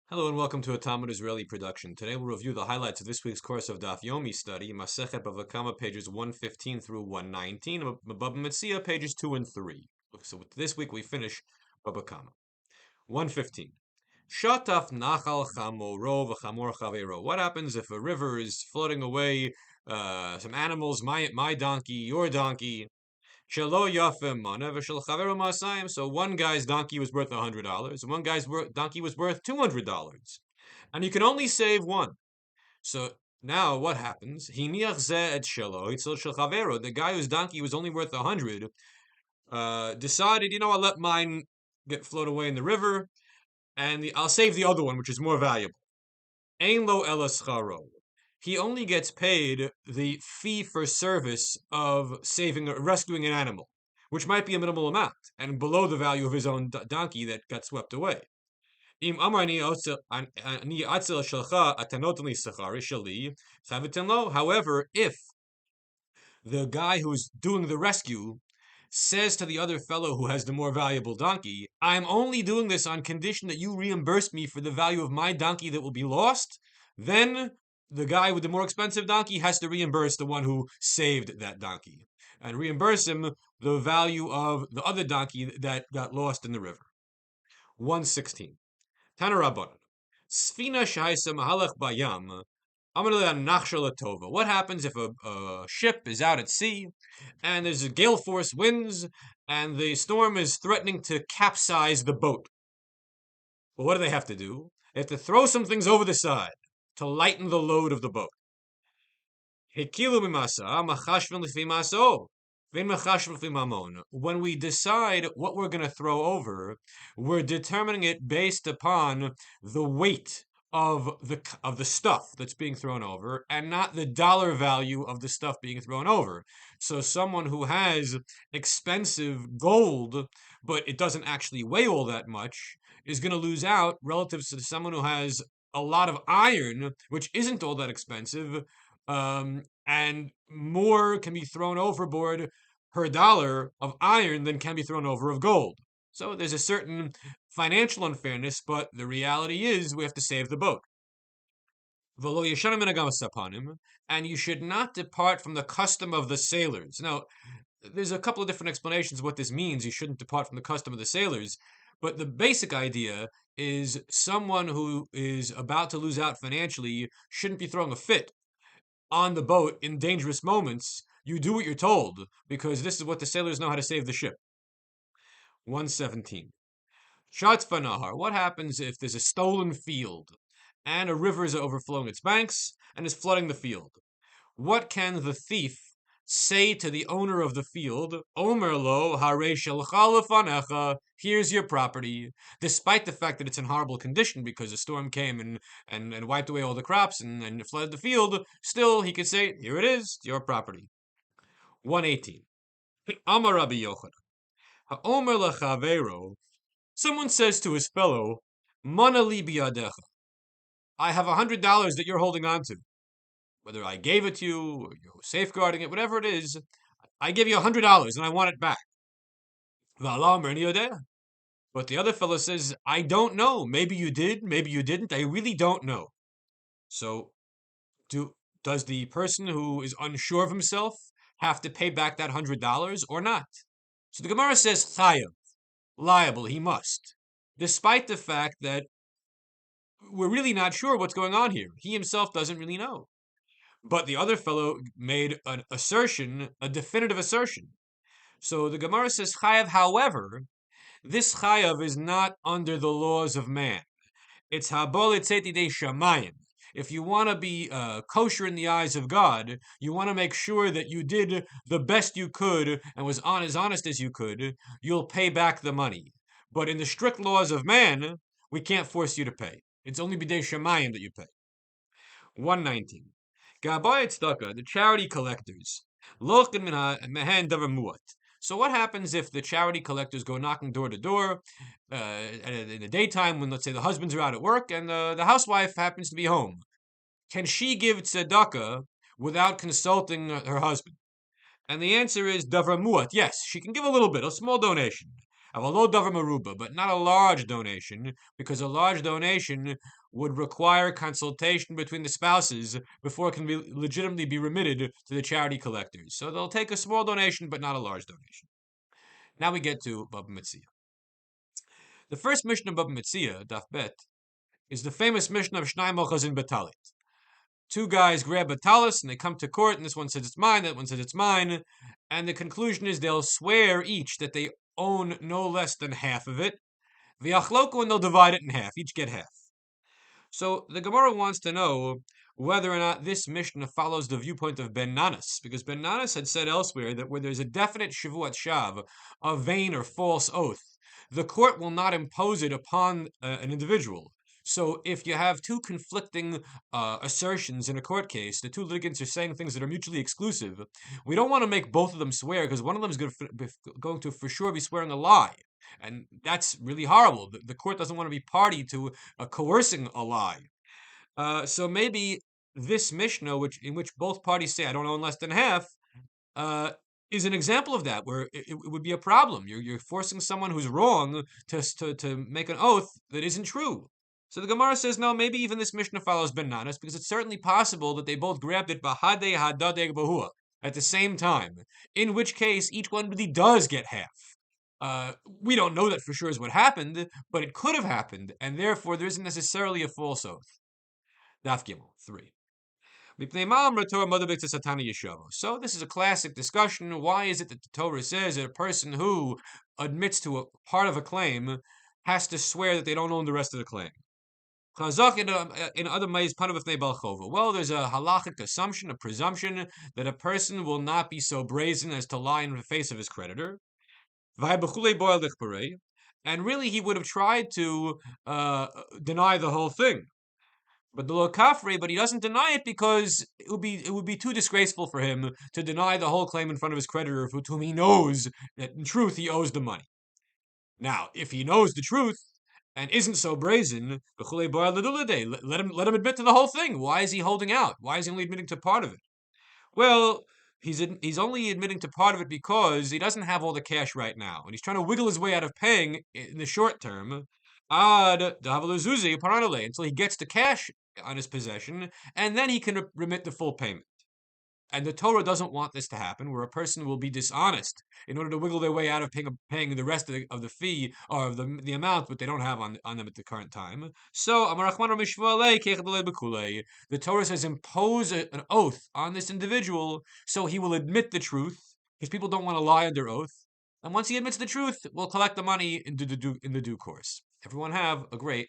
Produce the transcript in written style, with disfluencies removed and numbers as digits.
Hello and welcome to a Talmud Israeli production. Today we'll review the highlights of this week's course of Daf Yomi study, Masechet Bava Kamma, pages 115 through 119, and Bava Metzia, pages 2 and 3. So this week we finish Bava Kamma. 115. Shataf nachal chamoro v'chamor chavero. What happens if a river is floating away some animals, my donkey, your donkey? Shelo yafem mana v'shel chavero masayim. So one guy's donkey was worth $100, and one guy's donkey was worth $200. And you can only save one. So now what happens? The guy whose donkey was only worth 100 decided, I'll let mine get float away in the river, and I'll save the other one, which is more valuable. Ein lo elas charo. He only gets paid the fee for service of rescuing an animal, which might be a minimal amount and below the value of his own donkey that got swept away. However, if the guy who's doing the rescue says to the other fellow who has the more valuable donkey, I'm only doing this on condition that you reimburse me for the value of my donkey that will be lost, then the guy with the more expensive donkey has to reimburse the one who saved that donkey and reimburse him the value of the other donkey that got lost in the river. 116. Tana Rabbanan. Sfina shaisa mahalach bayam. What happens if a ship is out at sea and there's a gale force winds and the storm is threatening to capsize the boat? Well, what do they have to do? They have to throw some things over the side to lighten the load of the boat. When we decide what we're going to throw over, we're determining it based upon the weight of the stuff that's being thrown over and not the dollar value of the stuff being thrown over. So someone who has expensive gold, but it doesn't actually weigh all that much, is going to lose out relative to someone who has a lot of iron, which isn't all that expensive, and more can be thrown overboard per dollar of iron than can be thrown over of gold. So there's a certain financial unfairness, but the reality is we have to save the boat. And you should not depart from the custom of the sailors. Now, there's a couple of different explanations of what this means. You shouldn't depart from the custom of the sailors. But the basic idea is someone who is about to lose out financially shouldn't be throwing a fit on the boat in dangerous moments. You do what you're told, because this is what the sailors know how to save the ship. 117. Shatfa Nahar. What happens if there's a stolen field and a river is overflowing its banks and is flooding the field? What can the thief say to the owner of the field? Omer lo hare shelcha lefanecha. Here's your property. Despite the fact that it's in horrible condition because a storm came and wiped away all the crops and flooded the field, still he could say, here it is, your property. 118. Amar Rabbi Yochanan. Ha'omer lechavero. Someone says to his fellow, Mana li biyadecha. I have $100 that you're holding on to. Whether I gave it to you, or you're safeguarding it, whatever it is, I give you $100 and I want it back. But the other fellow says, I don't know. Maybe you did, maybe you didn't. I really don't know. So, does the person who is unsure of himself have to pay back that $100 or not? So the Gemara says, chayav, liable, he must. Despite the fact that we're really not sure what's going on here. He himself doesn't really know. But the other fellow made an assertion, a definitive assertion. So the Gemara says chayav. However, this chayav is not under the laws of man. It's habol etzeti de shamayim. If you want to be kosher in the eyes of God, you want to make sure that you did the best you could and was as honest as you could, you'll pay back the money. But in the strict laws of man, we can't force you to pay. It's only b'dei shamayim that you pay. 119. Gabai tzedakah, the charity collectors. Lochen mehen davar muat. So what happens if the charity collectors go knocking door to door in the daytime when, let's say, the husbands are out at work and the housewife happens to be home? Can she give tzedakah without consulting her husband? And the answer is davar muat. Yes, she can give a little bit, a small donation. Avalo davar maruba, but not a large donation, because a large donation would require consultation between the spouses before it can be legitimately be remitted to the charity collectors. So they'll take a small donation, but not a large donation. Now we get to Bava Metzia. The first Mishnah of Bava Metzia, Daf Bet, is the famous Mishnah of Shnai Mochazin Betalit. Two guys grab a talis and they come to court, and this one says it's mine, that one says it's mine, and the conclusion is they'll swear each that they own no less than half of it. V'yachloku, and they'll divide it in half, each get half. So the Gemara wants to know whether or not this Mishnah follows the viewpoint of Ben Nanas, because Ben Nanas had said elsewhere that where there's a definite shavuat shav, a vain or false oath, the court will not impose it upon an individual. So if you have two conflicting assertions in a court case, the two litigants are saying things that are mutually exclusive, we don't want to make both of them swear, because one of them is going to for sure be swearing a lie. And that's really horrible. The court doesn't want to be party to coercing a lie. So maybe this Mishnah, in which both parties say, I don't own less than half, is an example of that, where it would be a problem. You're forcing someone who's wrong to make an oath that isn't true. So the Gemara says, no, maybe even this Mishnah follows Ben Nanas, because it's certainly possible that they both grabbed it bahade hadadeg bahua at the same time, in which case each one really does get half. We don't know that for sure is what happened, but it could have happened, and therefore there isn't necessarily a false oath. Daf Gimel 3. So this is a classic discussion. Why is it that the Torah says that a person who admits to a part of a claim has to swear that they don't own the rest of the claim? In other ways, well, there's a halachic assumption, a presumption, that a person will not be so brazen as to lie in the face of his creditor. And really, he would have tried to deny the whole thing. But but he doesn't deny it because it would be too disgraceful for him to deny the whole claim in front of his creditor, for whom he knows that in truth he owes the money. Now, if he knows the truth and isn't so brazen, let him admit to the whole thing. Why is he holding out? Why is he only admitting to part of it? Well, he's only admitting to part of it because he doesn't have all the cash right now, and he's trying to wiggle his way out of paying in the short term. Until he gets the cash on his possession, and then he can remit the full payment. And the Torah doesn't want this to happen, where a person will be dishonest in order to wiggle their way out of paying the rest of the fee or of the amount that they don't have on them at the current time. So, the Torah says impose an oath on this individual so he will admit the truth, because people don't want to lie under oath. And once he admits the truth, we'll collect the money in the due course. Everyone have a great